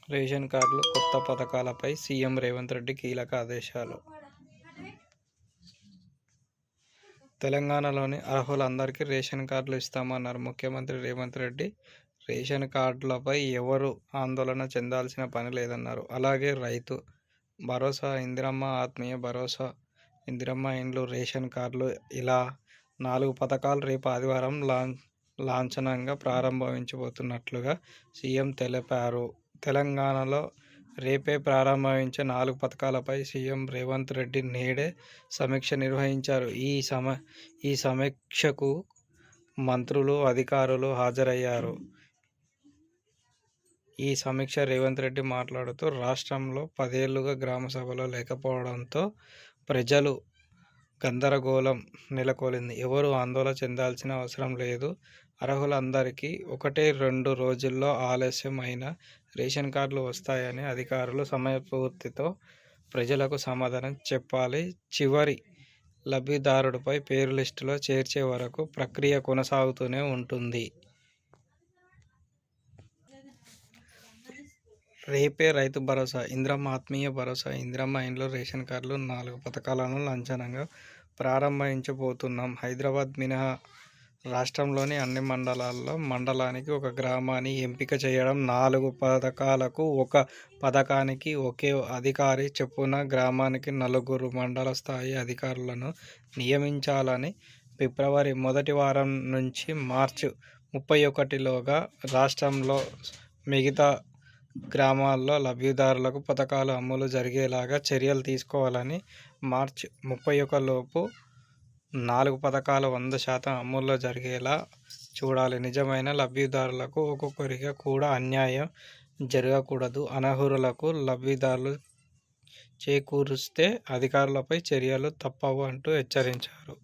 Ration కార్డులు కొత్త పథకాలపై సీఎం రేవంత్ రెడ్డి కీలక ఆదేశాలు. తెలంగాణలోని అర్హులందరికీ రేషన్ కార్డులు ఇస్తామన్నారు ముఖ్యమంత్రి రేవంత్ రెడ్డి. రేషన్ కార్డులపై ఎవరూ ఆందోళన చెందాల్సిన పని లేదన్నారు. అలాగే రైతు భరోసా, ఇందిరమ్మ ఆత్మీయ భరోసా, ఇందిరమ్మ ఇండ్లు, రేషన్ కార్డులు ఇలా 4 పథకాలు రేపు ఆదివారం లాంఛనంగా ప్రారంభించబోతున్నట్లుగా సీఎం తెలిపారు. తెలంగాణలో రేపే ప్రారంభించే 4 పథకాలపై సీఎం రేవంత్ రెడ్డి నేడే సమీక్ష నిర్వహించారు. ఈ సమీక్షకు మంత్రులు, అధికారులు హాజరయ్యారు. ఈ సమీక్ష రేవంత్ రెడ్డి మాట్లాడుతూ, రాష్ట్రంలో 10 ఏళ్లుగా గ్రామ సభలు లేకపోవడంతో ప్రజలు గందరగోళం నెలకొంది. ఎవరూ ఆందోళన చెందాల్సిన అవసరం లేదు. అర్హులందరికీ 1-2 రోజుల్లో ఆలస్యం అయినా రేషన్ కార్డులు వస్తాయని అధికారులు సమయస్ఫూర్తితో ప్రజలకు సమాధానం చెప్పాలి. చివరి లబ్ధిదారుడిపై పేరు లిస్టులో చేర్చే వరకు ప్రక్రియ కొనసాగుతూనే ఉంటుంది. రేపే రైతు భరోసా, ఇందిరమ్మ ఆత్మీయ భరోసా, ఇందిరమ్మ ఇండ్లు, రేషన్ కార్డులు 4 పథకాలను లాంఛనంగా ప్రారంభించబోతున్నాం. హైదరాబాద్ మినహా రాష్ట్రంలోని అన్ని మండలాల్లో మండలానికి ఒక గ్రామాన్ని ఎంపిక చేయడం, 4 పథకాలకు ఒక పథకానికి ఒకే అధికారి చొప్పున గ్రామానికి 4 మండల స్థాయి అధికారులను నియమించాలని, ఫిబ్రవరి మొదటి వారం నుంచి మార్చి 31లోగా రాష్ట్రంలో మిగతా గ్రామాల్లో లబ్ధిదారులకు పథకాలు అమలు జరిగేలాగా చర్యలు తీసుకోవాలని, మార్చి 31లోపు 4 పథకాలు 100% అమలు జరిగేలా చూడాలి. నిజమైన లబ్ధిదారులకు ఒక్కొక్కరికి కూడా అన్యాయం జరగకూడదు. అనర్హులకు లబ్ధిదారులు చేకూరిస్తే అధికారులపై చర్యలు తప్పవు అంటూ హెచ్చరించారు.